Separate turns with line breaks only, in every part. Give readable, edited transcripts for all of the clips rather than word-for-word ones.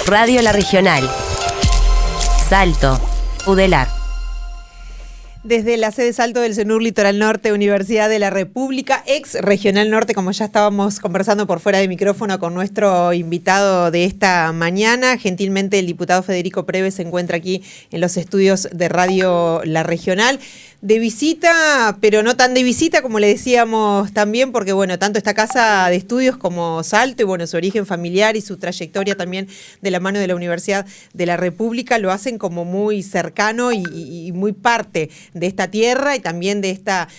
Radio La Regional. Salto, Udelar.
Desde la sede Salto del CENUR Litoral Norte, Universidad de la República, ex Regional Norte, como ya estábamos conversando por fuera de micrófono con nuestro invitado de esta mañana. Gentilmente el diputado Federico Preves se encuentra aquí en los estudios de Radio La Regional. De visita, pero no tan de visita como le decíamos también, porque bueno, tanto esta casa de estudios como Salto y bueno, su origen familiar y su trayectoria también de la mano de la Universidad de la República lo hacen como muy cercano y muy parte de esta tierra y también de esta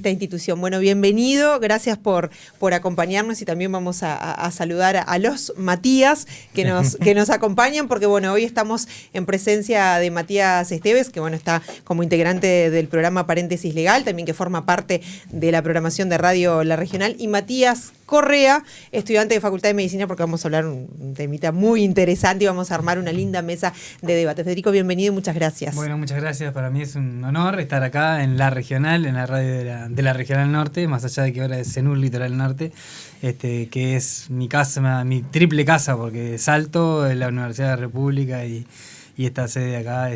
institución. Bueno, bienvenido, gracias por acompañarnos y también vamos a saludar a los Matías que nos acompañan, porque bueno, hoy estamos en presencia de Matías Esteves, que bueno, está como integrante del programa Paréntesis Legal, también que forma parte de la programación de Radio La Regional, y Matías Correa, estudiante de Facultad de Medicina, porque vamos a hablar un temita muy interesante y vamos a armar una linda mesa de debate. Federico, bienvenido y muchas gracias.
Bueno, muchas gracias. Para mí es un honor estar acá en La Regional, en la radio de la Regional Norte, más allá de que ahora es CENUR Litoral Norte, que es mi casa, mi triple casa, porque Salto, la Universidad de la República y esta sede acá,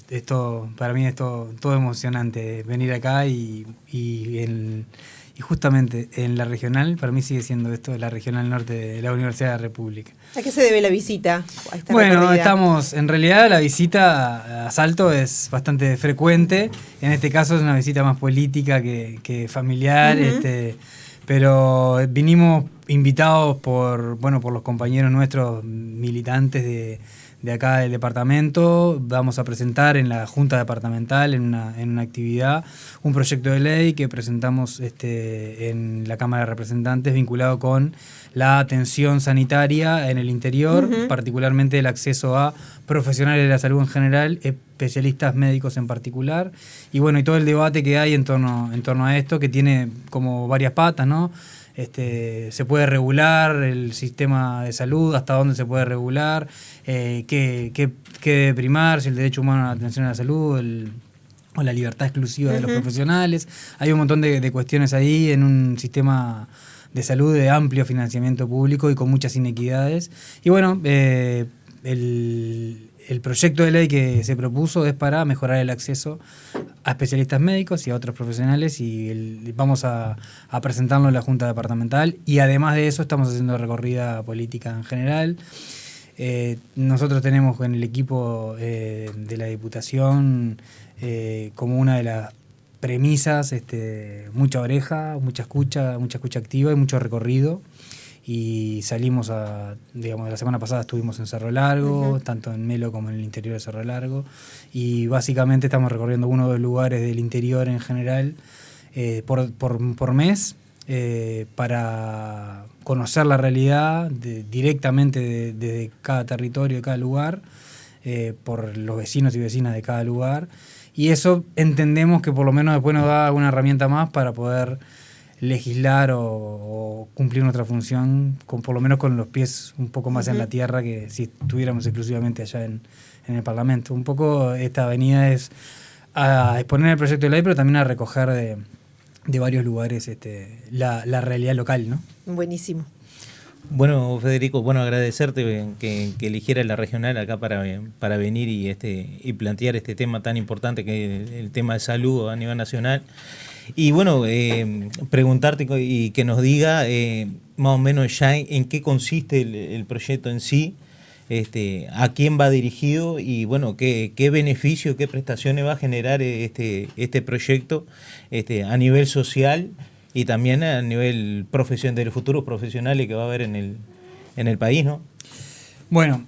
esto para mí es todo emocionante venir acá y justamente en la regional, para mí sigue siendo esto la regional norte de la Universidad de la República.
¿A qué se debe la visita?
Bueno, en realidad la visita a Salto es bastante frecuente, en este caso es una visita más política que familiar, pero vinimos invitados por los compañeros nuestros militantes de acá del departamento. Vamos a presentar en la Junta Departamental, en una actividad, un proyecto de ley que presentamos en la Cámara de Representantes vinculado con la atención sanitaria en el interior, particularmente el acceso a profesionales de la salud en general, especialistas médicos en particular, y bueno, y todo el debate que hay en torno a esto, que tiene como varias patas, ¿no? Se puede regular el sistema de salud, hasta dónde se puede regular, qué debe primar, si el derecho humano a la atención a la salud o la libertad exclusiva de los profesionales. Hay un montón de cuestiones ahí en un sistema de salud de amplio financiamiento público y con muchas inequidades. Y bueno, el proyecto de ley que se propuso es para mejorar el acceso a especialistas médicos y a otros profesionales, y vamos a presentarlo en la Junta Departamental, y además de eso estamos haciendo recorrida política en general. Nosotros tenemos en el equipo de la Diputación como una de las premisas mucha oreja, mucha escucha activa y mucho recorrido. Y salimos la semana pasada estuvimos en Cerro Largo, tanto en Melo como en el interior de Cerro Largo, y básicamente estamos recorriendo uno o dos lugares del interior en general por mes, para conocer la realidad directamente de cada territorio, de cada lugar, por los vecinos y vecinas de cada lugar, y eso entendemos que por lo menos después nos da una herramienta más para poder legislar o cumplir nuestra función, por lo menos con los pies un poco más en la tierra que si estuviéramos exclusivamente allá en el Parlamento. Un poco esta avenida es a exponer el proyecto de ley, pero también a recoger de varios lugares la realidad local, ¿no?
Buenísimo.
Bueno, Federico, agradecerte que eligieras la regional acá para venir y plantear este tema tan importante que es el tema de salud a nivel nacional. Y bueno, preguntarte y que nos diga más o menos ya en qué consiste el proyecto en sí, a quién va dirigido y bueno, qué beneficio, qué prestaciones va a generar este proyecto a nivel social y también a nivel de los futuros profesionales que va a haber en el país, ¿no?
Bueno,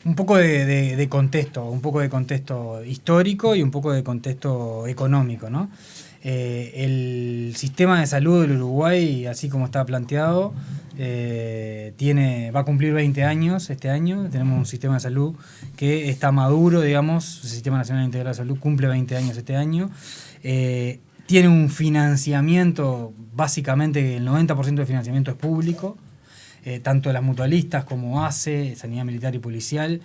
un poco de contexto histórico y un poco de contexto económico, ¿no? El sistema de salud del Uruguay, así como está planteado, va a cumplir 20 años este año. Tenemos un sistema de salud que está maduro, digamos. El Sistema Nacional Integral de Salud cumple 20 años este año. Tiene un financiamiento, básicamente el 90% del financiamiento es público. Tanto las mutualistas como ACE, Sanidad Militar y Policial,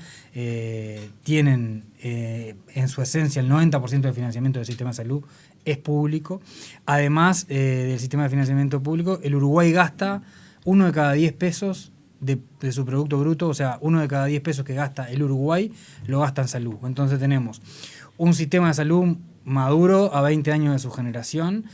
tienen en su esencia el 90% del financiamiento del sistema de salud es público. Además del sistema de financiamiento público, el Uruguay gasta 1 de cada 10 pesos de su Producto Bruto, o sea, 1 de cada 10 pesos que gasta el Uruguay lo gasta en salud. Entonces tenemos un sistema de salud maduro a 20 años de su generación,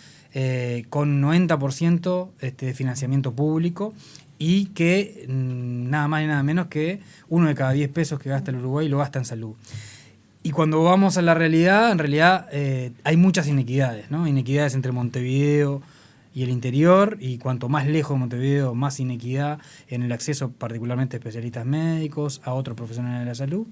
con 90% de financiamiento público, y que nada más y nada menos que 1 de cada 10 pesos que gasta el Uruguay lo gasta en salud. Y cuando vamos a la realidad, en realidad hay muchas inequidades, ¿no? Inequidades entre Montevideo y el interior, y cuanto más lejos de Montevideo, más inequidad en el acceso, particularmente a especialistas médicos, a otros profesionales de la salud,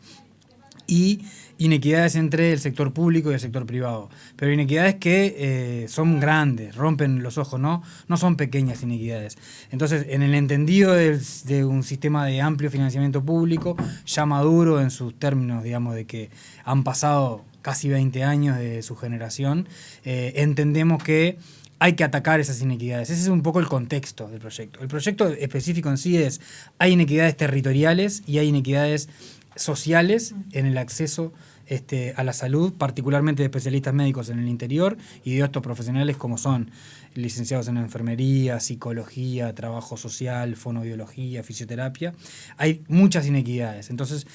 y inequidades entre el sector público y el sector privado. Pero inequidades que son grandes, rompen los ojos, no son pequeñas inequidades. Entonces, en el entendido de un sistema de amplio financiamiento público, ya maduro en sus términos, digamos, de que han pasado casi 20 años de su generación, entendemos que hay que atacar esas inequidades. Ese es un poco el contexto del proyecto. El proyecto específico en sí hay inequidades territoriales y hay inequidades sociales en el acceso a la salud, particularmente de especialistas médicos en el interior y de otros profesionales como son licenciados en enfermería, psicología, trabajo social, fonoaudiología, fisioterapia. Hay muchas inequidades, entonces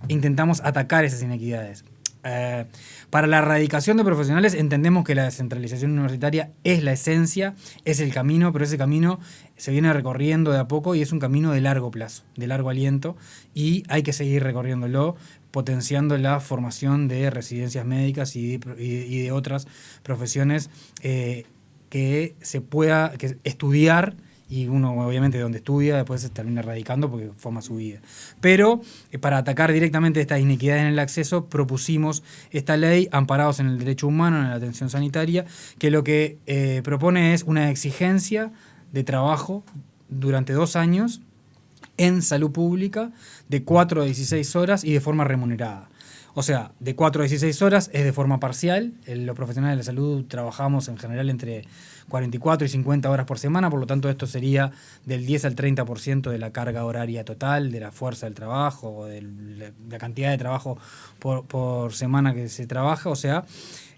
intentamos atacar esas inequidades. Para la erradicación de profesionales entendemos que la descentralización universitaria es la esencia, es el camino, pero ese camino se viene recorriendo de a poco y es un camino de largo plazo, de largo aliento, y hay que seguir recorriéndolo, potenciando la formación de residencias médicas y de otras profesiones que se pueda estudiar. Y uno, obviamente, donde estudia, después se termina radicando porque forma su vida. Pero para atacar directamente estas inequidades en el acceso, propusimos esta ley, amparados en el derecho humano, en la atención sanitaria, que lo que propone es una exigencia de trabajo durante 2 años en salud pública de 4 a 16 horas y de forma remunerada. O sea, de 4 a 16 horas es de forma parcial. Los profesionales de la salud trabajamos en general entre 44 y 50 horas por semana, por lo tanto esto sería del 10 al 30% de la carga horaria total, de la fuerza del trabajo, o de la cantidad de trabajo por semana que se trabaja. O sea,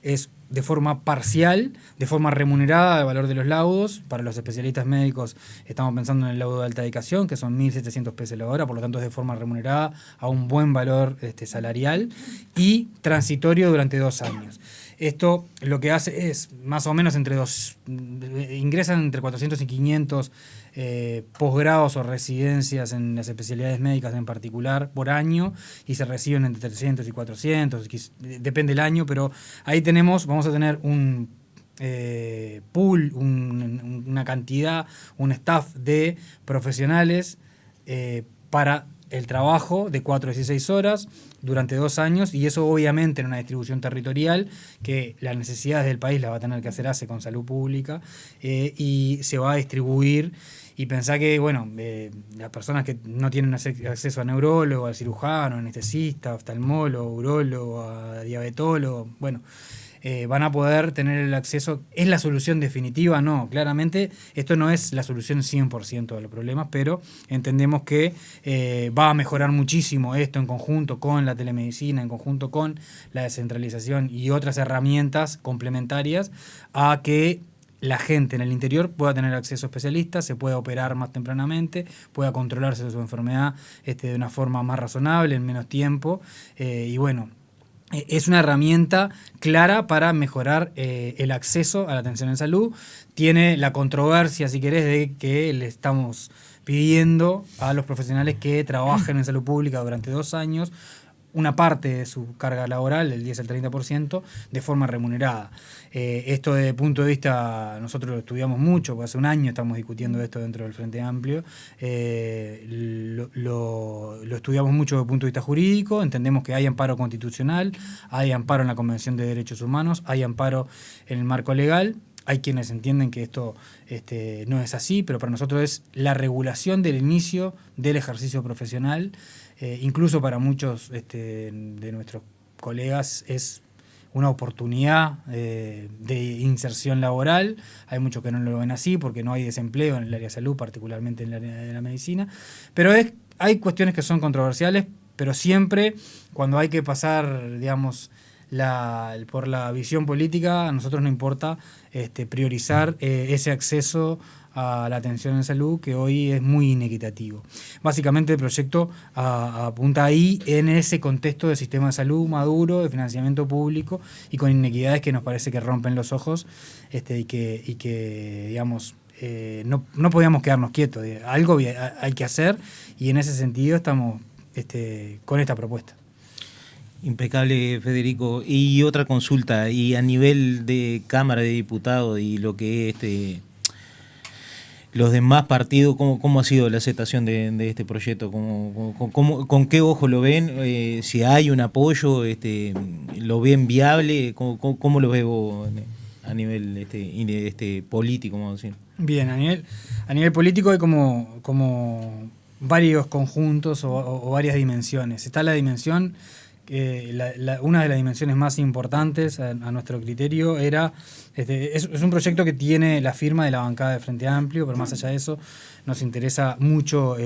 es de forma parcial, de forma remunerada, el valor de los laudos. Para los especialistas médicos estamos pensando en el laudo de alta dedicación, que son 1.700 pesos la hora, por lo tanto es de forma remunerada a un buen valor salarial, y transitorio durante 2 años. Esto lo que hace es, más o menos, ingresan entre 400 y 500 posgrados o residencias en las especialidades médicas en particular por año, y se reciben entre 300 y 400, depende del año, pero ahí vamos a tener un pool, una cantidad, un staff de profesionales para el trabajo de 4 a 16 horas durante 2 años, y eso obviamente en una distribución territorial que las necesidades del país las va a tener que hacer ACE con salud pública, y se va a distribuir. Y pensá que, bueno, las personas que no tienen acceso a neurólogo, al cirujano, anestesista, oftalmólogo, urólogo, a diabetólogo, bueno, van a poder tener el acceso. ¿Es la solución definitiva? No, claramente esto no es la solución 100% de los problemas, pero entendemos que va a mejorar muchísimo esto en conjunto con la telemedicina, en conjunto con la descentralización y otras herramientas complementarias a que la gente en el interior pueda tener acceso a especialistas, se pueda operar más tempranamente, pueda controlarse su enfermedad de una forma más razonable, en menos tiempo, y bueno, es una herramienta clara para mejorar el acceso a la atención en salud. Tiene la controversia, si querés, de que le estamos pidiendo a los profesionales que trabajen en salud pública durante 2 años una parte de su carga laboral, del 10 al 30%, de forma remunerada. Esto desde el punto de vista, nosotros lo estudiamos mucho, porque hace 1 año estamos discutiendo esto dentro del Frente Amplio, lo estudiamos mucho desde el punto de vista jurídico, entendemos que hay amparo constitucional, hay amparo en la Convención de Derechos Humanos, hay amparo en el marco legal. Hay quienes entienden que esto no es así, pero para nosotros es la regulación del inicio del ejercicio profesional. Incluso para muchos de nuestros colegas es una oportunidad de inserción laboral. Hay muchos que no lo ven así porque no hay desempleo en el área de salud, particularmente en el área de la medicina. Pero hay cuestiones que son controversiales, pero siempre cuando hay que pasar, digamos, por la visión política, a nosotros nos importa priorizar ese acceso a la atención en salud, que hoy es muy inequitativo. Básicamente el proyecto apunta ahí, en ese contexto de sistema de salud maduro, de financiamiento público y con inequidades que nos parece que rompen los ojos, y que digamos, no podíamos quedarnos quietos. Algo hay que hacer, y en ese sentido estamos con esta propuesta.
Impecable, Federico. Y otra consulta, y a nivel de Cámara de Diputados y lo que es los demás partidos, ¿cómo ha sido la aceptación de este proyecto? ¿Con qué ojo lo ven? Si hay un apoyo, ¿lo ven viable? ¿Cómo lo ves vos a nivel político, vamos a decir?
Bien, a nivel político hay como varios conjuntos o varias dimensiones. Está la dimensión, una de las dimensiones más importantes a nuestro criterio era, es un proyecto que tiene la firma de la bancada de Frente Amplio, pero más allá de eso nos interesa mucho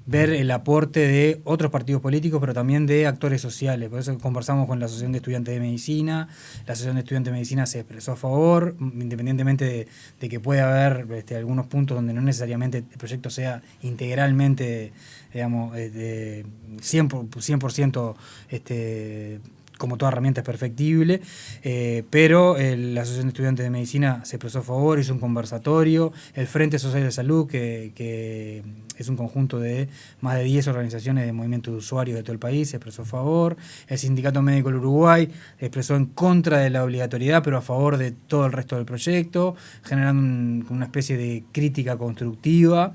ver el aporte de otros partidos políticos, pero también de actores sociales. Por eso conversamos con la Asociación de Estudiantes de Medicina. La Asociación de Estudiantes de Medicina se expresó a favor, independientemente de que pueda haber algunos puntos donde no necesariamente el proyecto sea integralmente, digamos, 100% como toda herramienta es perfectible, pero la Asociación de Estudiantes de Medicina se expresó a favor, hizo un conversatorio, el Frente Social de Salud, que es un conjunto de más de 10 organizaciones de movimiento de usuarios de todo el país, se expresó a favor, el Sindicato Médico del Uruguay expresó en contra de la obligatoriedad, pero a favor de todo el resto del proyecto, generando una especie de crítica constructiva.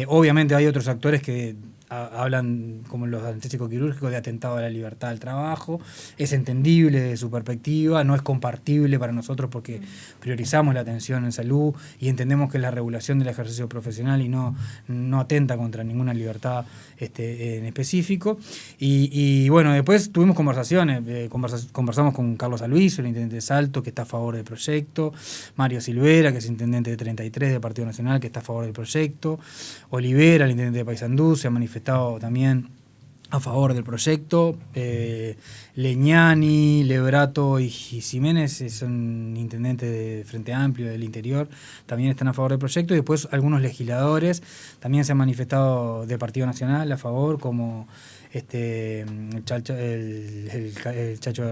Obviamente hay otros actores que hablan, como los anestésicos quirúrgicos, de atentado a la libertad del trabajo. Es entendible de su perspectiva, no es compartible para nosotros porque priorizamos la atención en salud y entendemos que es la regulación del ejercicio profesional y no atenta contra ninguna libertad en específico. Y bueno, después tuvimos conversaciones, conversamos con Carlos Aluizo, el intendente de Salto, que está a favor del proyecto, Mario Silvera, que es intendente de 33 del Partido Nacional, que está a favor del proyecto, Olivera, el intendente de Paysandú, se ha manifestado también a favor del proyecto. Leñani, Lebrato y Jiménez son intendentes de Frente Amplio del Interior, también están a favor del proyecto, y después algunos legisladores también se han manifestado de Partido Nacional a favor, como el Chacho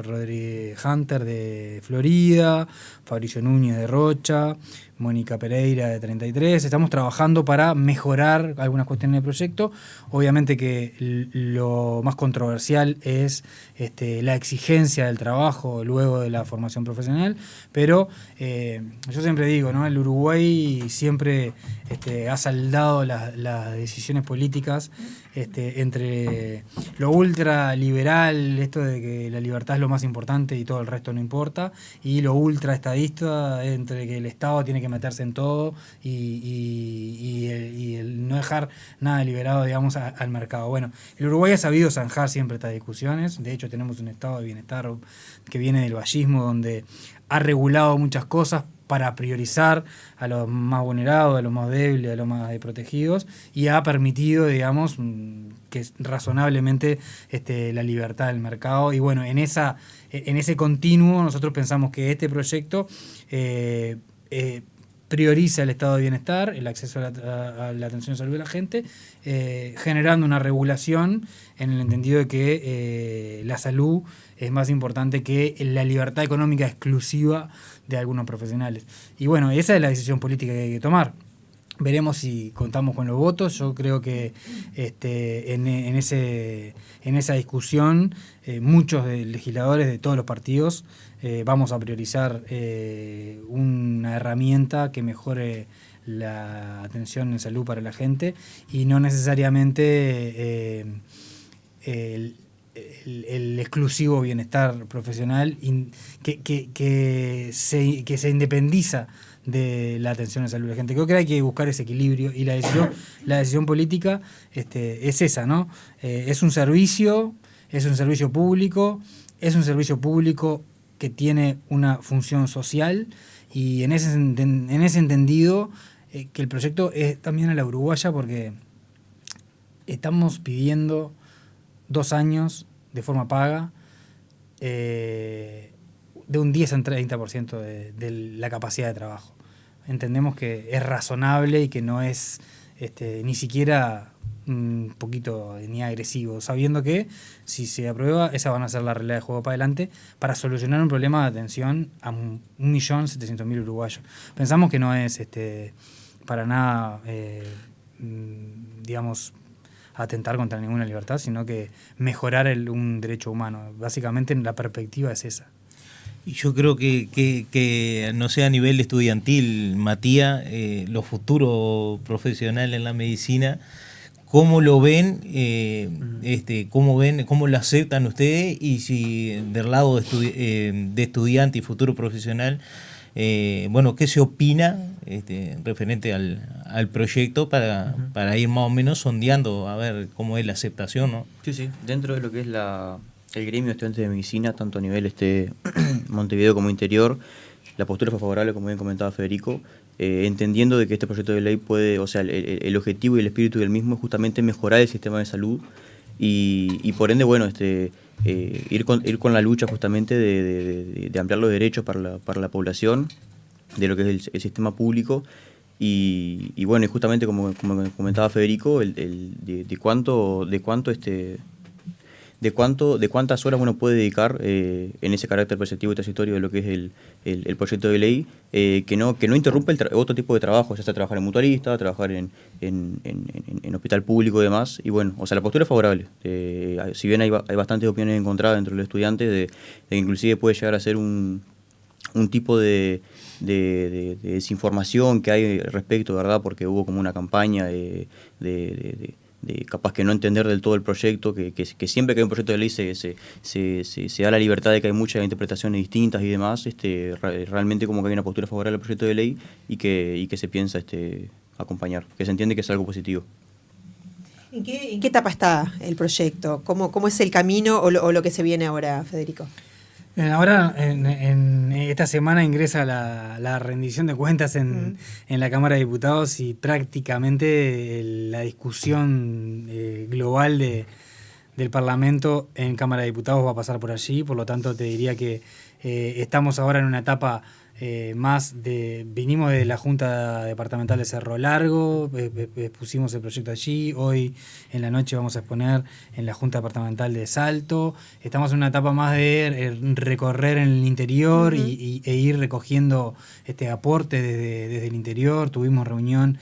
Rodríguez Hunter de Florida, Fabricio Núñez de Rocha, Mónica Pereira de 33. Estamos trabajando para mejorar algunas cuestiones del proyecto. Obviamente que lo más controversial es la exigencia del trabajo luego de la formación profesional, pero yo siempre digo, ¿no? El Uruguay siempre ha saldado las decisiones políticas entre lo ultraliberal, esto de que la libertad es lo más importante y todo el resto no importa, y lo ultraestadista, entre que el Estado tiene que meterse en todo y el no dejar nada liberado, digamos, al mercado. Bueno, el Uruguay ha sabido zanjar siempre estas discusiones. De hecho, tenemos un estado de bienestar que viene del vallismo, donde ha regulado muchas cosas para priorizar a los más vulnerados, a los más débiles, a los más desprotegidos, y ha permitido, digamos, que razonablemente la libertad del mercado. Y bueno, en ese continuo nosotros pensamos que este proyecto prioriza el estado de bienestar, el acceso a la atención de salud de la gente, generando una regulación en el entendido de que la salud es más importante que la libertad económica exclusiva de algunos profesionales. Y bueno, esa es la decisión política que hay que tomar. Veremos si contamos con los votos. Yo creo que en esa discusión muchos legisladores de todos los partidos vamos a priorizar una herramienta que mejore la atención en salud para la gente y no necesariamente el exclusivo bienestar profesional que se independiza de la atención en salud de la gente. Creo que hay que buscar ese equilibrio y la decisión política es esa, ¿no? Es un servicio público, que tiene una función social, y en ese entendido que el proyecto es también a la uruguaya, porque estamos pidiendo 2 años de forma paga de un 10 a un 30% de la capacidad de trabajo. Entendemos que es razonable y que no es ni siquiera un poquito ni agresivo, sabiendo que si se aprueba, esa van a ser la regla de juego para adelante para solucionar un problema de atención a 1.700.000 uruguayos. Pensamos que no es para nada, digamos, atentar contra ninguna libertad, sino que mejorar un derecho humano. Básicamente la perspectiva es esa.
Y yo creo que no sé, a nivel estudiantil, Matías, los futuros profesionales en la medicina, ¿cómo lo ven? ¿Cómo lo aceptan ustedes? Y si del lado de estudiante y futuro profesional, ¿qué se opina referente al proyecto para ir más o menos sondeando a ver cómo es la aceptación, ¿no?
Sí, dentro de lo que es el gremio de estudiantes de medicina, tanto a nivel Montevideo como interior, la postura fue favorable, como bien comentaba Federico, entendiendo de que este proyecto de ley puede, o sea, el objetivo y el espíritu del mismo es justamente mejorar el sistema de salud y por ende, bueno, ir con la lucha justamente de ampliar los derechos para la población, de lo que es el sistema público. Y bueno, y justamente como comentaba Federico, de cuántas horas uno puede dedicar en ese carácter perceptivo y transitorio de lo que es el proyecto de ley, que no interrumpa otro tipo de trabajo, ya sea trabajar en mutualista, trabajar en hospital público y demás. Y bueno, o sea, la postura es favorable. Si bien hay bastantes opiniones encontradas entre los estudiantes, de que inclusive puede llegar a ser un tipo de desinformación que hay respecto, ¿verdad? Porque hubo como una campaña de capaz que no entender del todo el proyecto, que siempre que hay un proyecto de ley se da la libertad de que hay muchas interpretaciones distintas y demás. Realmente como que hay una postura favorable al proyecto de ley y que se piensa acompañar, que se entiende que es algo positivo.
¿En qué etapa está el proyecto? ¿Cómo es el camino o lo que se viene ahora, Federico?
Ahora, en esta semana ingresa la rendición de cuentas en la Cámara de Diputados y prácticamente la discusión global del Parlamento en Cámara de Diputados va a pasar por allí. Por lo tanto, te diría que estamos ahora en una etapa vinimos de la Junta Departamental de Cerro Largo, pusimos el proyecto allí, hoy en la noche vamos a exponer en la Junta Departamental de Salto. Estamos en una etapa más de recorrer en el interior e ir recogiendo aporte desde el interior. Tuvimos reunión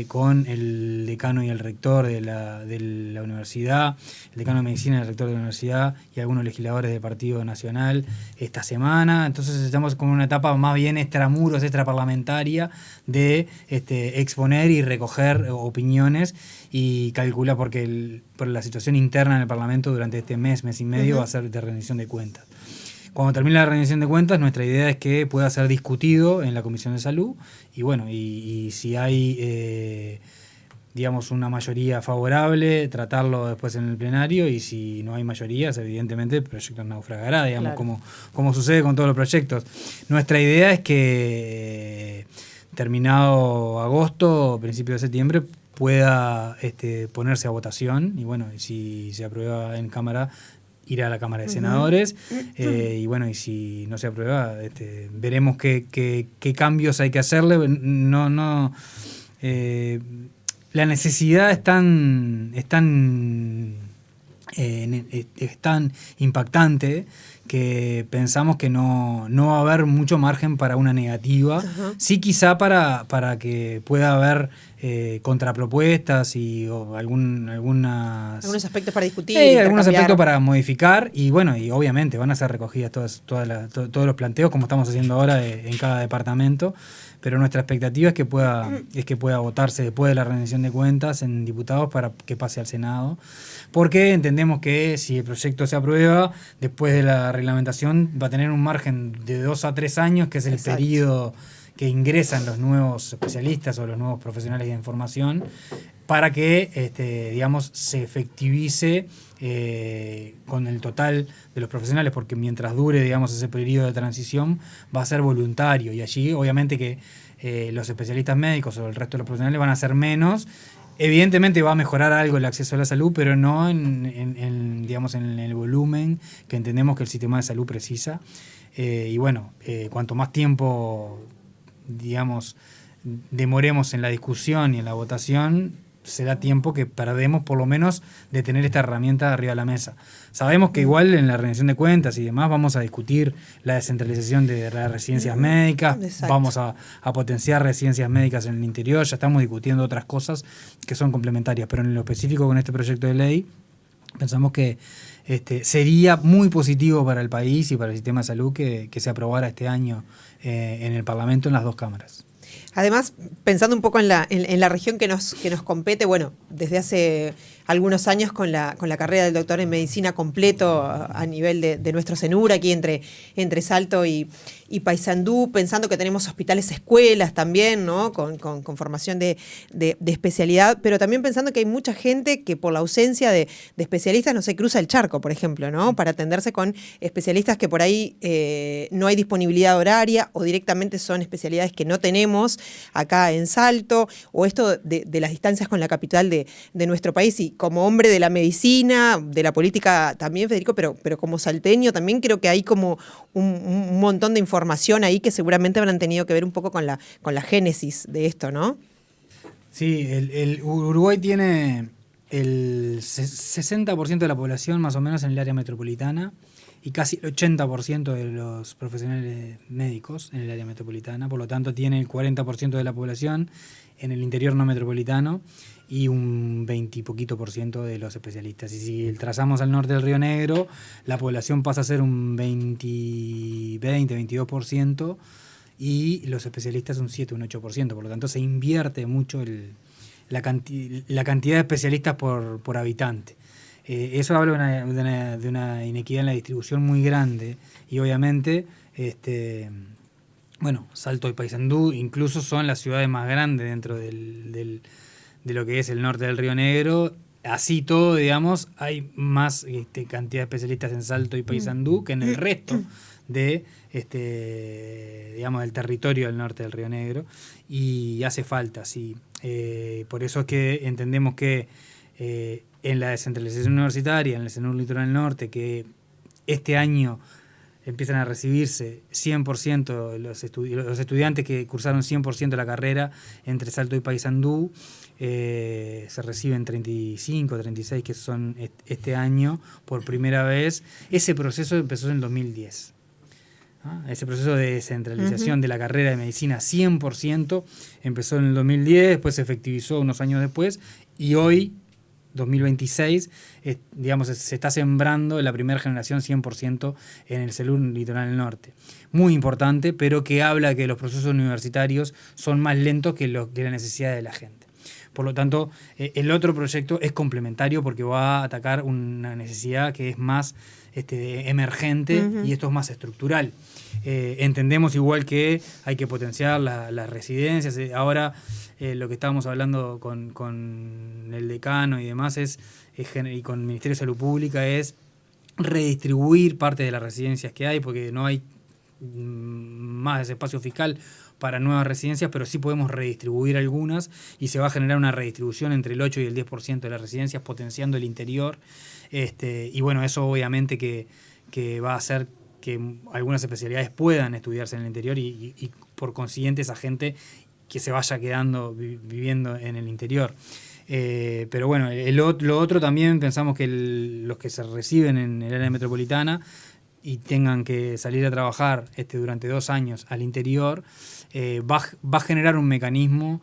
con el decano y el rector de la universidad, el decano de medicina y el rector de la universidad y algunos legisladores del Partido Nacional esta semana. Entonces estamos con una etapa más bien extramuros, extraparlamentaria, de exponer y recoger opiniones y calcular, porque por la situación interna en el Parlamento durante este mes y medio va a ser de rendición de cuentas. Cuando termine la rendición de cuentas, nuestra idea es que pueda ser discutido en la Comisión de Salud y bueno, y si hay digamos una mayoría favorable, tratarlo después en el plenario, y si no hay mayorías, evidentemente el proyecto naufragará, digamos, claro, como sucede con todos los proyectos. Nuestra idea es que terminado agosto, principio de septiembre, pueda ponerse a votación y bueno, y si se aprueba en Cámara, ir a la Cámara de Senadores, y bueno, y si no se aprueba, veremos qué cambios hay que hacerle. La necesidad es tan impactante que pensamos que no va a haber mucho margen para una negativa. Sí, quizá para que pueda haber contrapropuestas o algunos
aspectos para discutir,
algunos aspectos para modificar, y bueno, y obviamente van a ser recogidas todos los planteos como estamos haciendo ahora en cada departamento, pero nuestra expectativa es que pueda votarse después de la rendición de cuentas en diputados para que pase al Senado, porque entendemos que si el proyecto se aprueba, después de la reglamentación va a tener un margen de 2 a 3 años, que es el periodo que ingresan los nuevos especialistas o los nuevos profesionales de información, para que digamos se efectivice con el total de los profesionales, porque mientras dure, digamos, ese periodo de transición va a ser voluntario, y allí obviamente que los especialistas médicos o el resto de los profesionales van a ser menos, Evidentemente va a mejorar algo el acceso a la salud, pero no digamos, en el volumen que entendemos que el sistema de salud precisa. Y bueno, cuanto más tiempo, digamos, demoremos en la discusión y en la votación, será tiempo que perdemos por lo menos de tener esta herramienta arriba de la mesa. Sabemos que igual en la rendición de cuentas y demás vamos a discutir la descentralización de las residencias médicas,
Exacto.
vamos a potenciar residencias médicas en el interior, ya estamos discutiendo otras cosas que son complementarias, pero en lo específico con este proyecto de ley pensamos que sería muy positivo para el país y para el sistema de salud que se aprobara este año en el Parlamento en las dos cámaras.
Además, pensando un poco en la región que nos compete, bueno, desde hace algunos años con la carrera del doctor en medicina completo a nivel de nuestro CENUR, aquí entre Salto y Paysandú, pensando que tenemos hospitales escuelas también, ¿no? Con formación de especialidad, pero también pensando que hay mucha gente que por la ausencia de especialistas no se cruza el charco, por ejemplo, ¿no? Para atenderse con especialistas que por ahí no hay disponibilidad horaria o directamente son especialidades que no tenemos acá en Salto, o esto de las distancias con la capital de nuestro país. Y como hombre de la medicina, de la política también, Federico, pero como salteño también creo que hay como un montón de información ahí que seguramente habrán tenido que ver un poco con la génesis de esto, ¿no?
Sí, el Uruguay tiene el 60% de la población más o menos en el área metropolitana y casi el 80% de los profesionales médicos en el área metropolitana, por lo tanto tiene el 40% de la población en el interior no metropolitano y un 20 y poquito por ciento de los especialistas. Y si trazamos al norte del Río Negro, la población pasa a ser un 22% y los especialistas un 7, un 8%, por lo tanto se invierte mucho la cantidad de especialistas por habitante. Eso habla de una inequidad en la distribución muy grande y obviamente Salto y Paysandú incluso son las ciudades más grandes dentro de lo que es el norte del Río Negro. Así todo, digamos, hay más cantidad de especialistas en Salto y Paysandú que en el resto de digamos, del territorio del norte del Río Negro, y hace falta, sí. Por eso es que entendemos que en la descentralización universitaria, en el CENUR Litoral Norte, que este año empiezan a recibirse 100% los estudiantes que cursaron 100% la carrera entre Salto y Paysandú, se reciben 35, 36 que son este año por primera vez. Ese proceso empezó en el 2010. Ese proceso de descentralización de la carrera de medicina 100% empezó en el 2010, después se efectivizó unos años después y hoy, 2026, digamos, se está sembrando la primera generación 100% en el CENUR Litoral Norte. Muy importante, pero que habla que los procesos universitarios son más lentos que la necesidad de la gente. Por lo tanto, el otro proyecto es complementario porque va a atacar una necesidad que es más emergente y esto es más estructural. Entendemos igual que hay que potenciar las residencias. Ahora lo que estábamos hablando con el decano y demás y con el Ministerio de Salud Pública es redistribuir parte de las residencias que hay porque no hay más espacio fiscal para nuevas residencias, pero sí podemos redistribuir algunas y se va a generar una redistribución entre el 8 y el 10% de las residencias, potenciando el interior. Y bueno, eso obviamente que va a hacer que algunas especialidades puedan estudiarse en el interior y por consiguiente esa gente que se vaya quedando viviendo en el interior. Pero bueno, lo otro también pensamos que los que se reciben en el área metropolitana y tengan que salir a trabajar durante 2 años al interior, va a generar un mecanismo,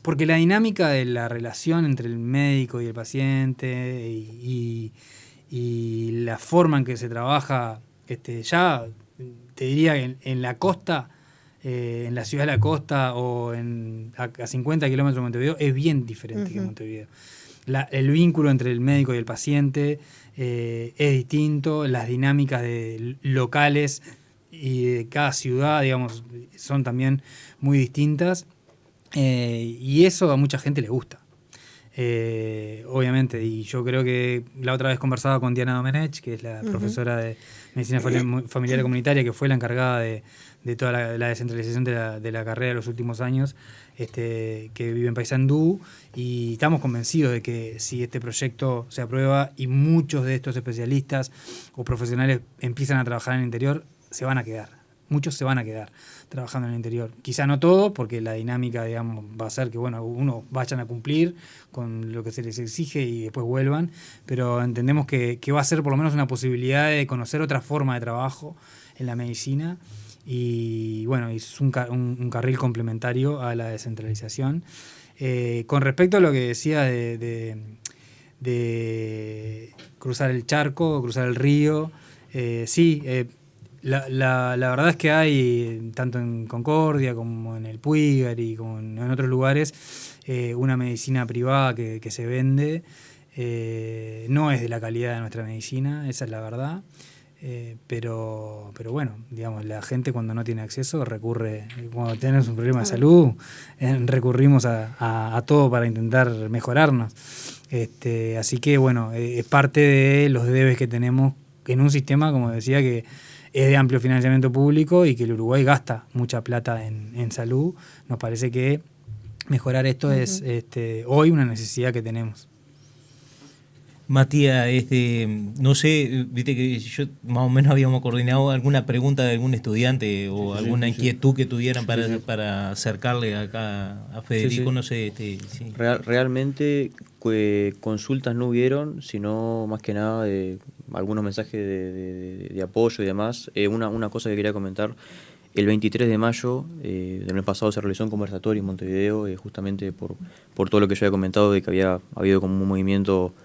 porque la dinámica de la relación entre el médico y el paciente y la forma en que se trabaja, ya te diría que en la costa, en la ciudad de la costa o a 50 kilómetros de Montevideo es bien diferente que Montevideo. El vínculo entre el médico y el paciente es distinto, las dinámicas locales y de cada ciudad, digamos, son también muy distintas, y eso a mucha gente le gusta. Obviamente, y yo creo que la otra vez conversaba con Diana Domenech, que es la profesora de Medicina Familiar y Comunitaria, que fue la encargada de toda la descentralización de la carrera de los últimos años, que vive en Paysandú, y estamos convencidos de que si este proyecto se aprueba y muchos de estos especialistas o profesionales empiezan a trabajar en el interior, se van a quedar. Muchos se van a quedar trabajando en el interior. Quizá no todos, porque la dinámica, digamos, va a ser que, bueno, unos vayan a cumplir con lo que se les exige y después vuelvan, pero entendemos que va a ser por lo menos una posibilidad de conocer otra forma de trabajo en la medicina, y bueno, es un carril complementario a la descentralización. Con respecto a lo que decía de cruzar el charco, cruzar el río, sí, la verdad es que hay, tanto en Concordia como en el Puigari, como en otros lugares, una medicina privada que se vende. No es de la calidad de nuestra medicina, esa es la verdad. Pero bueno, digamos, la gente cuando no tiene acceso recurre, cuando tenemos un problema de salud, recurrimos a todo para intentar mejorarnos. Así que bueno, es parte de los debes que tenemos en un sistema, como decía, que es de amplio financiamiento público y que el Uruguay gasta mucha plata en salud. Nos parece que mejorar esto es hoy una necesidad que tenemos.
Matías, no sé, viste que yo más o menos habíamos coordinado alguna pregunta de algún estudiante o alguna inquietud que tuvieran para acercarle acá a Federico, no sé. Sí.
Realmente consultas no hubieron, sino más que nada algunos mensajes de apoyo y demás. Una cosa que quería comentar: el 23 de mayo del mes pasado se realizó un conversatorio en Montevideo, justamente por todo lo que yo había comentado, de que había habido como un movimiento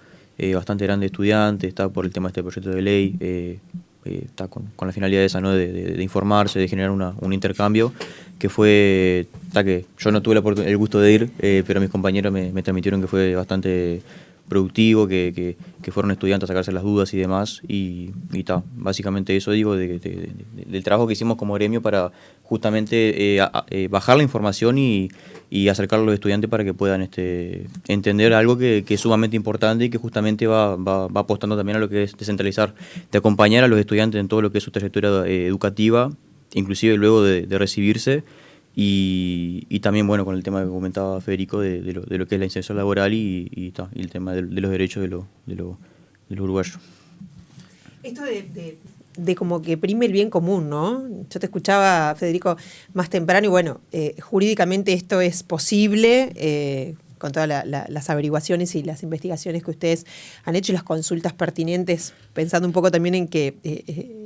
bastante grande de estudiantes, está por el tema de este proyecto de ley, está con la finalidad esa, ¿no? de informarse, de generar un intercambio, que fue, que yo no tuve el gusto de ir, pero mis compañeros me transmitieron que fue bastante productivo, que fueron estudiantes a sacarse las dudas y demás, y básicamente eso digo, del trabajo que hicimos como gremio para justamente bajar la información y acercarlo a los estudiantes para que puedan entender algo que es sumamente importante y que justamente va apostando también a lo que es descentralizar, de acompañar a los estudiantes en todo lo que es su trayectoria educativa, inclusive luego de recibirse. Y también, bueno, con el tema que comentaba Federico de lo que es la inserción laboral y el tema de los derechos de los uruguayos.
Esto de como que prime el bien común, ¿no? Yo te escuchaba, Federico, más temprano, y bueno, jurídicamente esto es posible, con todas las averiguaciones y las investigaciones que ustedes han hecho y las consultas pertinentes, pensando un poco también en que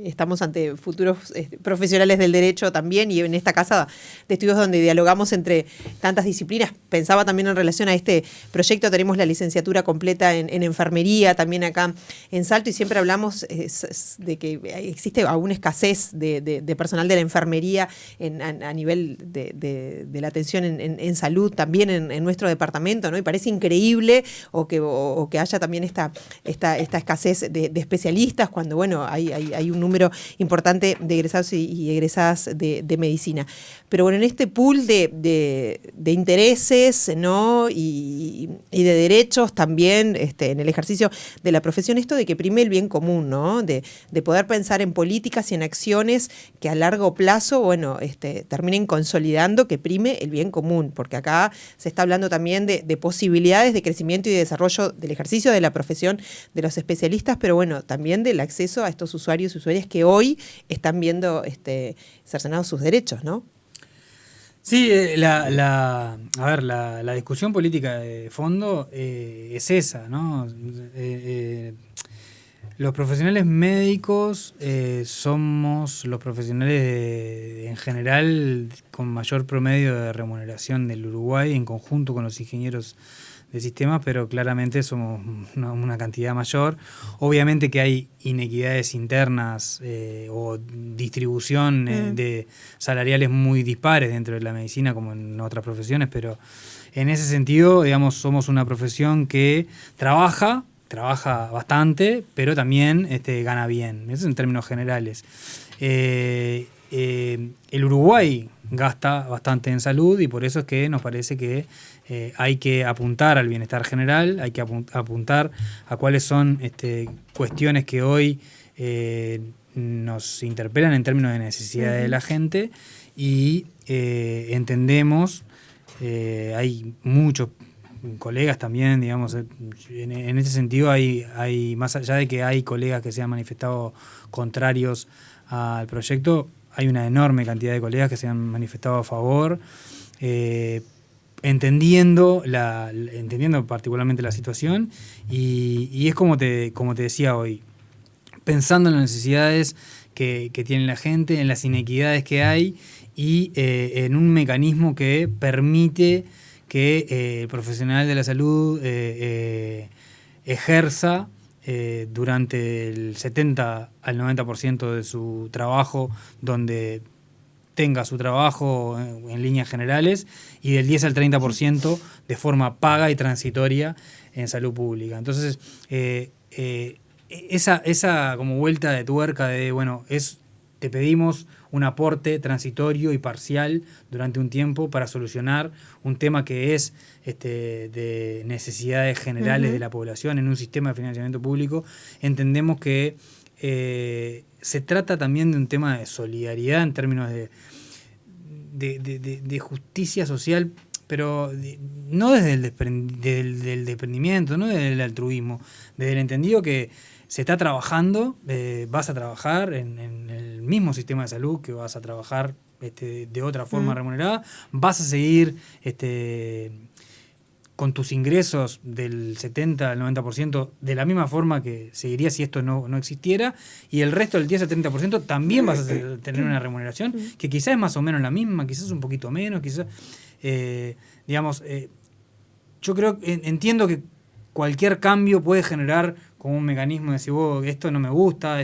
estamos ante futuros profesionales del derecho también, y en esta casa de estudios donde dialogamos entre tantas disciplinas. Pensaba también en relación a este proyecto, tenemos la licenciatura completa en enfermería también acá en Salto, y siempre hablamos de que existe alguna escasez de personal de la enfermería a nivel de la atención en salud también en nuestro departamento, ¿no? Y parece increíble o que haya también esta escasez de especialistas cuando, bueno, hay un número importante de egresados y egresadas de medicina. Pero bueno, en este pool de intereses, ¿no? y de derechos también en el ejercicio de la profesión, esto de que prime el bien común, ¿no? De poder pensar en políticas y en acciones que a largo plazo, bueno, terminen consolidando que prime el bien común, porque acá se está hablando también de posibilidades de crecimiento y de desarrollo del ejercicio de la profesión de los especialistas, pero bueno, también del acceso a estos usuarios y usuarias que hoy están viendo cercenados sus derechos, ¿no?
Sí, la discusión política de fondo es esa, ¿no? Los profesionales médicos somos los profesionales en general con mayor promedio de remuneración del Uruguay, en conjunto con los ingenieros de sistemas, pero claramente somos una cantidad mayor. Obviamente que hay inequidades internas o distribución de salariales muy dispares dentro de la medicina como en otras profesiones, pero en ese sentido, digamos, somos una profesión que trabaja bastante, pero también gana bien, eso en términos generales. El Uruguay gasta bastante en salud y por eso es que nos parece que hay que apuntar al bienestar general, hay que apuntar a cuáles son cuestiones que hoy nos interpelan en términos de necesidades de la gente, y entendemos hay muchos colegas también, digamos, en ese sentido hay, más allá de que hay colegas que se han manifestado contrarios al proyecto, hay una enorme cantidad de colegas que se han manifestado a favor, entendiendo particularmente la situación, y es como te decía hoy, pensando en las necesidades que tiene la gente, en las inequidades que hay, y en un mecanismo que permite que el profesional de la salud ejerza durante el 70 al 90% de su trabajo, donde tenga su trabajo en líneas generales, y del 10 al 30% de forma paga y transitoria en salud pública. Entonces, esa como vuelta de tuerca de, bueno, te pedimos un aporte transitorio y parcial durante un tiempo para solucionar un tema que es de necesidades generales de la población en un sistema de financiamiento público. Entendemos que se trata también de un tema de solidaridad en términos de justicia social, pero no desde del desprendimiento, no desde el altruismo, desde el entendido que se está trabajando, vas a trabajar en el mismo sistema de salud que vas a trabajar de otra forma remunerada, vas a seguir con tus ingresos del 70 al 90% de la misma forma que seguiría si esto no existiera, y el resto del 10 al 30% también vas a tener una remuneración que quizás es más o menos la misma, quizás un poquito menos, quizás, yo creo, entiendo que cualquier cambio puede generar como un mecanismo de decir, esto no me gusta,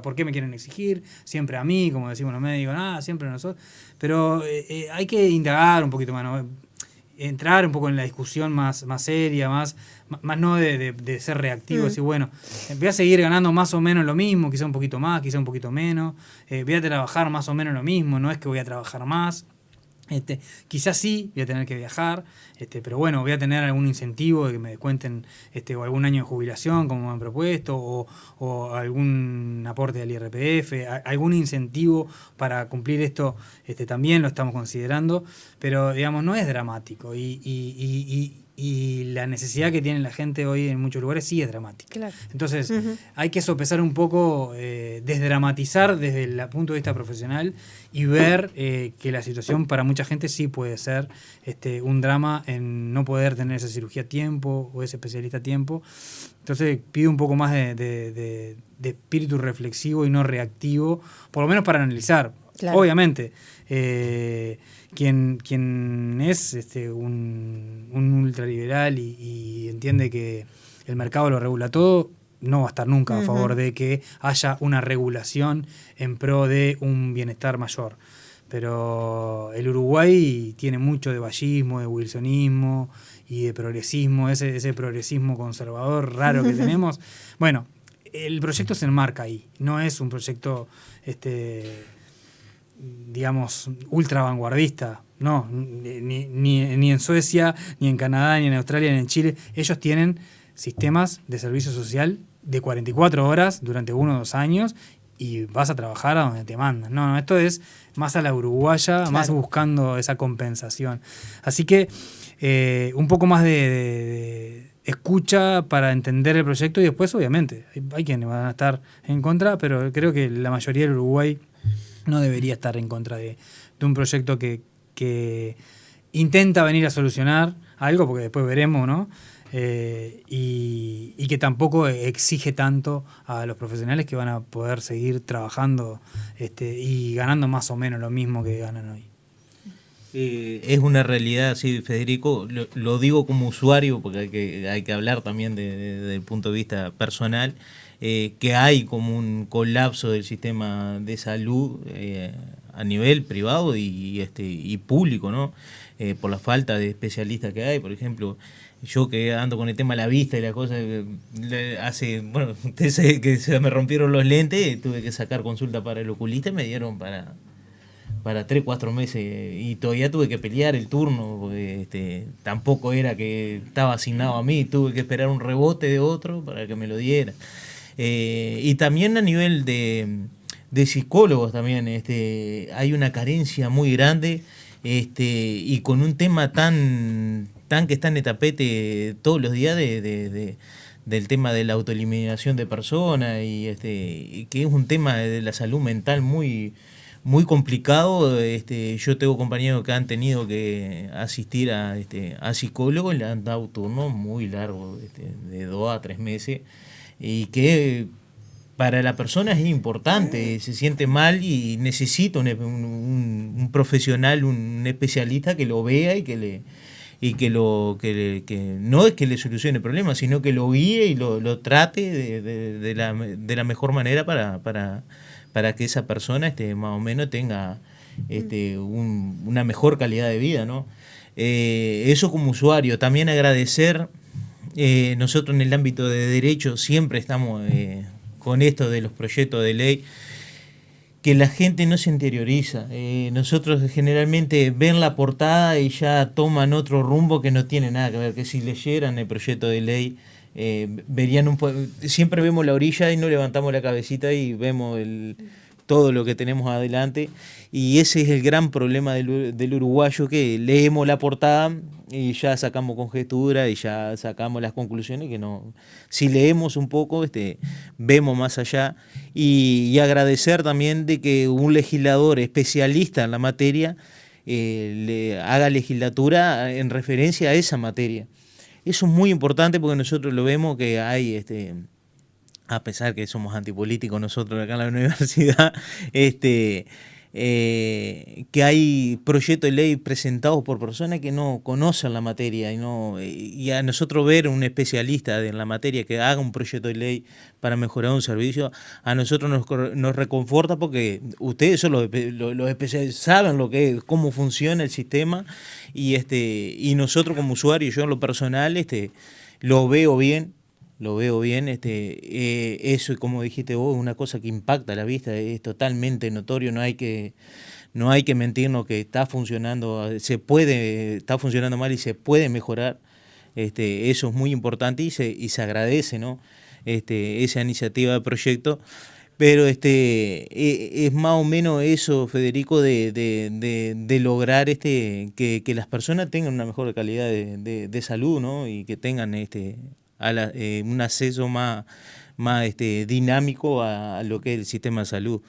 ¿por qué me quieren exigir? Siempre a mí, como decimos los médicos, siempre a nosotros. Pero hay que indagar un poquito más, ¿no? Entrar un poco en la discusión más seria, más no de ser reactivo, decir, bueno, voy a seguir ganando más o menos lo mismo, quizá un poquito más, quizá un poquito menos, voy a trabajar más o menos lo mismo, no es que voy a trabajar más. Quizás sí voy a tener que viajar, pero bueno, voy a tener algún incentivo de que me descuenten o algún año de jubilación como me han propuesto, o algún aporte del IRPF, algún incentivo para cumplir esto, también lo estamos considerando, pero digamos no es dramático, y la necesidad que tiene la gente hoy en muchos lugares sí es dramática.
Claro.
Entonces hay que sopesar un poco, desdramatizar desde el punto de vista profesional y ver que la situación para mucha gente sí puede ser un drama en no poder tener esa cirugía a tiempo o ese especialista a tiempo. Entonces pido un poco más de espíritu reflexivo y no reactivo, por lo menos para analizar. Claro. Obviamente, quien es un ultraliberal y entiende que el mercado lo regula todo, no va a estar nunca a favor de que haya una regulación en pro de un bienestar mayor. Pero el Uruguay tiene mucho de vallismo, de wilsonismo y de progresismo, ese progresismo conservador raro que tenemos. Bueno, el proyecto se enmarca ahí, no es un proyecto digamos, ultra vanguardista, no, ni en Suecia, ni en Canadá, ni en Australia, ni en Chile. Ellos tienen sistemas de servicio social de 44 horas durante 1 o 2 años y vas a trabajar a donde te mandan. No, esto es más a la uruguaya, claro, más buscando esa compensación. Así que un poco más de escucha para entender el proyecto, y después, obviamente, hay quienes van a estar en contra, pero creo que la mayoría del Uruguay no debería estar en contra de un proyecto que intenta venir a solucionar algo, porque después veremos, ¿no? Y que tampoco exige tanto a los profesionales que van a poder seguir trabajando y ganando más o menos lo mismo que ganan hoy.
Es una realidad, sí, Federico, lo digo como usuario, porque hay que hablar también desde el punto de vista personal, que hay como un colapso del sistema de salud a nivel privado y público, ¿no? Por la falta de especialistas que hay. Por ejemplo, yo que ando con el tema de la vista y la cosa, usted sabe que se me rompieron los lentes, tuve que sacar consulta para el oculista y me dieron para 3-4 meses, y todavía tuve que pelear el turno, porque tampoco era que estaba asignado a mí, tuve que esperar un rebote de otro para que me lo diera. Y también a nivel de psicólogos también hay una carencia muy grande, y con un tema tan que está en el tapete todos los días del tema de la autoeliminación de personas y que es un tema de la salud mental muy complicado. Yo tengo compañeros que han tenido que asistir a psicólogos y le han dado turnos muy largos, de 2 a 3 meses, y que para la persona es importante, se siente mal y necesita un profesional, un especialista que lo vea y que no es que le solucione el problema, sino que lo guíe y lo trate de la mejor manera para que esa persona más o menos tenga una mejor calidad de vida, ¿no? Eso como usuario. También agradecer, nosotros en el ámbito de derecho siempre estamos con esto de los proyectos de ley, que la gente no se interioriza. Nosotros generalmente ven la portada y ya toman otro rumbo que no tiene nada que ver, que si leyeran el proyecto de ley verían siempre vemos la orilla y no levantamos la cabecita y vemos todo lo que tenemos adelante, y ese es el gran problema del uruguayo, que leemos la portada y ya sacamos conjetura y ya sacamos las conclusiones que no. Si leemos un poco, vemos más allá, y agradecer también de que un legislador especialista en la materia le haga legislatura en referencia a esa materia. Eso es muy importante porque nosotros lo vemos que hay, a pesar que somos antipolíticos nosotros acá en la universidad, que hay proyectos de ley presentados por personas que no conocen la materia, y a nosotros ver un especialista en la materia que haga un proyecto de ley para mejorar un servicio, a nosotros nos reconforta, porque ustedes son los especialistas, saben cómo funciona el sistema, y nosotros como usuarios, yo en lo personal lo veo bien. Eso, y como dijiste vos, es una cosa que impacta a la vista, es totalmente notorio, no hay que mentirnos que está funcionando mal y se puede mejorar. Eso es muy importante y se agradece, ¿no? Esa iniciativa de proyecto. Pero es más o menos eso, Federico, de lograr que las personas tengan una mejor calidad de salud, ¿no? Y que tengan un acceso más dinámico a lo que es el sistema de salud.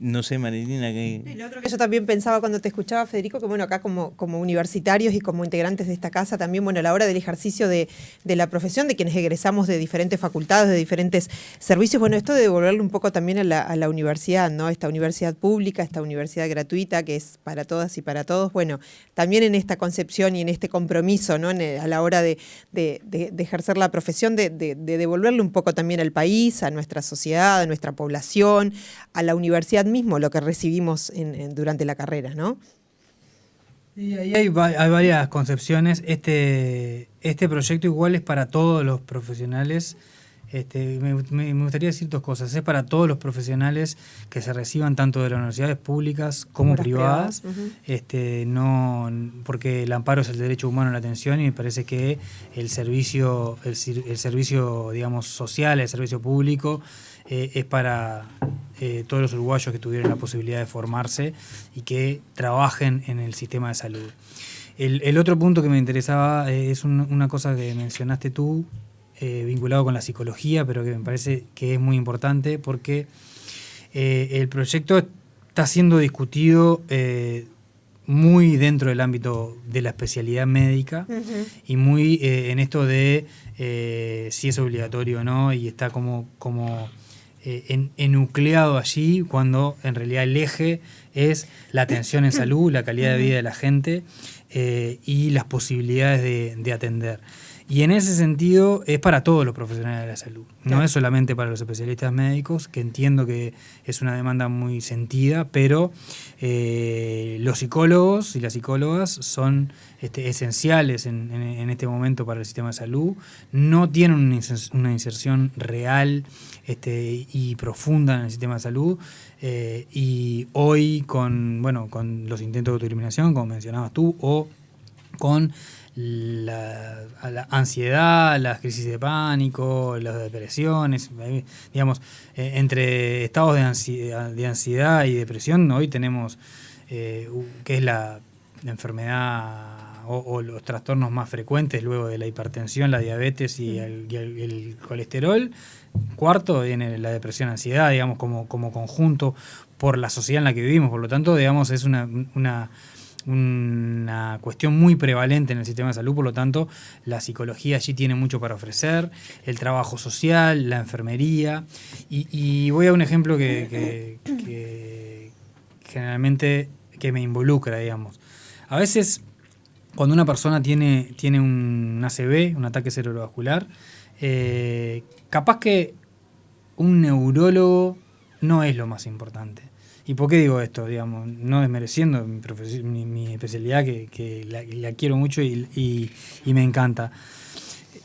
No sé, Marilina, que...
Lo otro que yo también pensaba cuando te escuchaba, Federico, que bueno, acá como universitarios y como integrantes de esta casa, también, bueno, a la hora del ejercicio de la profesión, de quienes egresamos de diferentes facultades, de diferentes servicios, bueno, esto de devolverle un poco también a la universidad, ¿no? Esta universidad pública, esta universidad gratuita, que es para todas y para todos, bueno, también en esta concepción y en este compromiso, ¿no? A la hora de ejercer la profesión, de devolverle un poco también al país, a nuestra sociedad, a nuestra población, a la universidad mismo, lo que recibimos durante la carrera, ¿no?
Y ahí hay varias concepciones. Este proyecto igual es para todos los profesionales. Me gustaría decir dos cosas. Es para todos los profesionales que se reciban tanto de las universidades públicas como privadas. Uh-huh. No, porque el amparo es el derecho humano a la atención, y me parece que el servicio, digamos, social, el servicio público, es para todos los uruguayos que tuvieron la posibilidad de formarse y que trabajen en el sistema de salud. El otro punto que me interesaba es una cosa que mencionaste tú, vinculado con la psicología, pero que me parece que es muy importante, porque el proyecto está siendo discutido muy dentro del ámbito de la especialidad médica. Uh-huh. Y muy en esto de si es obligatorio o no, y está como enucleado allí, cuando en realidad el eje es la atención en salud, la calidad de vida de la gente, y las posibilidades de atender. Y en ese sentido es para todos los profesionales de la salud. No es solamente para los especialistas médicos, que entiendo que es una demanda muy sentida, pero los psicólogos y las psicólogas son esenciales en este momento para el sistema de salud. No tienen una inserción real y profunda en el sistema de salud. Y hoy con los intentos de autoeliminación, como mencionabas tú, o con la ansiedad, las crisis de pánico, las depresiones, digamos, entre estados de ansiedad y depresión, hoy tenemos que es la enfermedad o los trastornos más frecuentes luego de la hipertensión, la diabetes y el colesterol. Cuarto viene la depresión, ansiedad, digamos, como conjunto por la sociedad en la que vivimos. Por lo tanto, digamos, es una cuestión muy prevalente en el sistema de salud. Por lo tanto, la psicología allí tiene mucho para ofrecer, el trabajo social, la enfermería. Y voy a un ejemplo que generalmente que me involucra, digamos. A veces, cuando una persona tiene un ACV, un ataque cerebrovascular, capaz que un neurólogo no es lo más importante. ¿Y por qué digo esto? Digamos, no desmereciendo mi especialidad, que la quiero mucho y me encanta.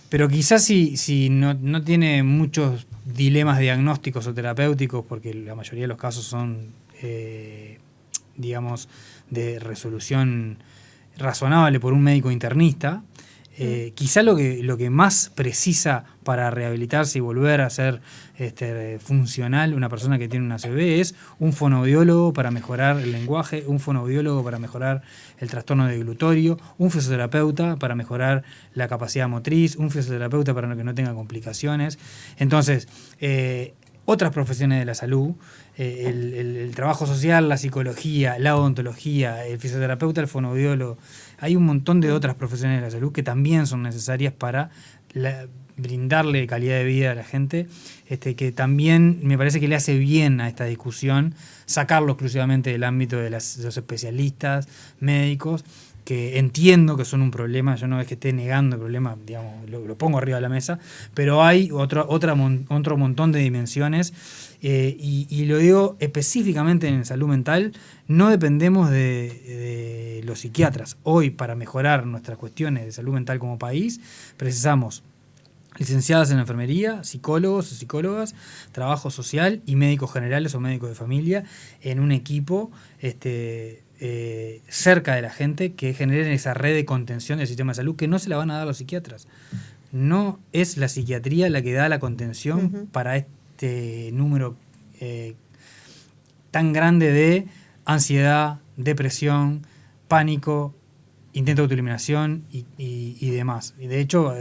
Pero quizás si no tiene muchos dilemas diagnósticos o terapéuticos, porque la mayoría de los casos son, digamos, de resolución razonable por un médico internista, quizá lo que más precisa para rehabilitarse y volver a ser funcional una persona que tiene una ACV es un fonoaudiólogo para mejorar el lenguaje, un fonoaudiólogo para mejorar el trastorno deglutorio, un fisioterapeuta para mejorar la capacidad motriz, un fisioterapeuta para que no tenga complicaciones. Entonces, otras profesiones de la salud, el trabajo social, la psicología, la odontología, el fisioterapeuta, el fonoaudiólogo, hay un montón de otras profesiones de la salud que también son necesarias para brindarle calidad de vida a la gente, que también me parece que le hace bien a esta discusión sacarlo exclusivamente del ámbito de los especialistas, médicos, que entiendo que son un problema. Yo no es que esté negando el problema, digamos, lo pongo arriba de la mesa, pero hay otro montón de dimensiones, y lo digo específicamente en salud mental. No dependemos de los psiquiatras. Hoy, para mejorar nuestras cuestiones de salud mental como país, precisamos licenciadas en enfermería, psicólogos o psicólogas, trabajo social y médicos generales o médicos de familia en un equipo cerca de la gente, que generen esa red de contención del sistema de salud que no se la van a dar los psiquiatras. No es la psiquiatría la que da la contención para este número tan grande de ansiedad, depresión, pánico, intento de autoeliminación y demás. Y de hecho,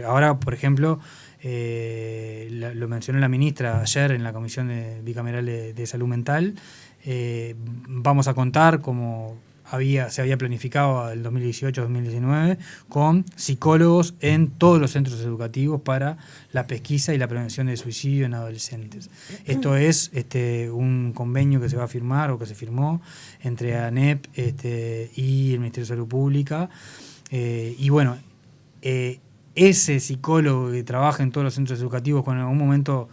ahora, por ejemplo, lo mencionó la ministra ayer en la Comisión Bicameral de Salud Mental. Vamos a contar, como se había planificado el 2018-2019, con psicólogos en todos los centros educativos para la pesquisa y la prevención del suicidio en adolescentes. Esto es un convenio que se va a firmar o que se firmó entre ANEP y el Ministerio de Salud Pública. Y bueno, ese psicólogo que trabaja en todos los centros educativos, cuando en algún momento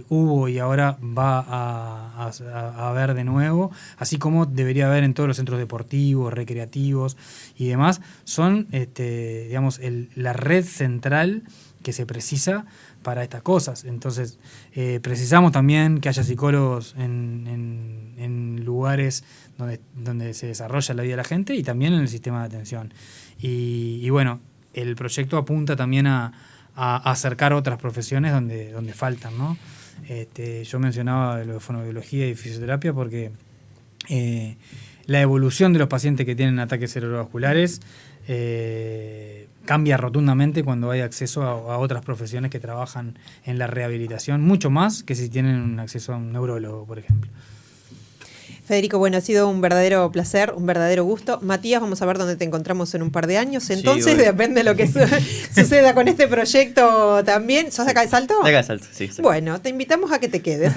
hubo y ahora va a haber de nuevo, así como debería haber en todos los centros deportivos, recreativos y demás, son digamos, la red central que se precisa para estas cosas. Entonces, precisamos también que haya psicólogos en lugares donde se desarrolla la vida de la gente y también en el sistema de atención. Y bueno, el proyecto apunta también a acercar otras profesiones donde faltan, ¿no? Yo mencionaba lo de fonoaudiología y fisioterapia porque la evolución de los pacientes que tienen ataques cerebrovasculares cambia rotundamente cuando hay acceso a otras profesiones que trabajan en la rehabilitación, mucho más que si tienen un acceso a un neurólogo, por ejemplo.
Federico, bueno, ha sido un verdadero placer, un verdadero gusto. Matías, vamos a ver dónde te encontramos en un par de años. Entonces, depende de lo que suceda con este proyecto también. ¿Sos de acá de Salto?
De acá de Salto, sí.
Bueno, te invitamos a que te quedes.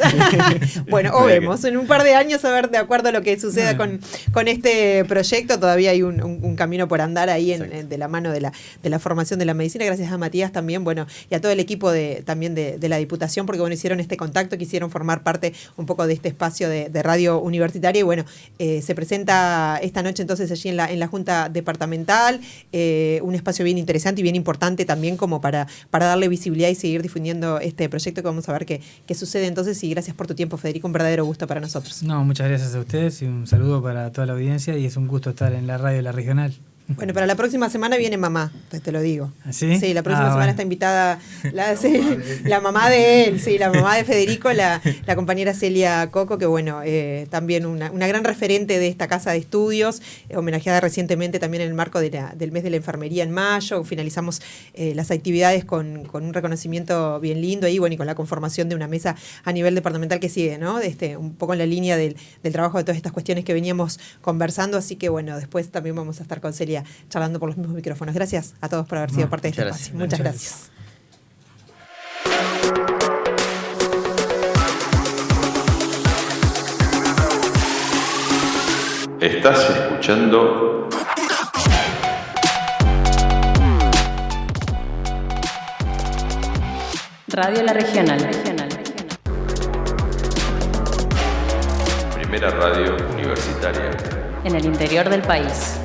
Bueno, o vemos en un par de años, a ver, de acuerdo a lo que suceda con este proyecto. Todavía hay un camino por andar ahí de la mano de la formación de la medicina. Gracias a Matías también, bueno, y a todo el equipo también de la Diputación, porque bueno, hicieron este contacto, quisieron formar parte un poco de este espacio de Radio Universitaria. Y bueno, se presenta esta noche entonces allí en la Junta Departamental, un espacio bien interesante y bien importante también como para darle visibilidad y seguir difundiendo este proyecto, que vamos a ver qué sucede entonces. Y gracias por tu tiempo, Federico, un verdadero gusto para nosotros.
No, muchas gracias a ustedes y un saludo para toda la audiencia, y es un gusto estar en la radio de La Regional.
Bueno, para la próxima semana viene mamá. te lo digo.
¿Sí?
Sí, la próxima semana
bueno.
está invitada la mamá de él, sí, la mamá de Federico, la compañera Celia Coco, que bueno, también una gran referente de esta casa de estudios, homenajeada recientemente también en el marco del mes de la enfermería en mayo. Finalizamos las actividades con un reconocimiento bien lindo ahí, bueno, y con la conformación de una mesa a nivel departamental que sigue, ¿no? Un poco en la línea del trabajo de todas estas cuestiones que veníamos conversando, así que bueno, después también vamos a estar con Celia charlando por los mismos micrófonos. Gracias a todos por haber sido parte de este espacio. Muchas gracias.
Estás escuchando
Radio La Regional.
Primera Radio Universitaria
En el interior del país.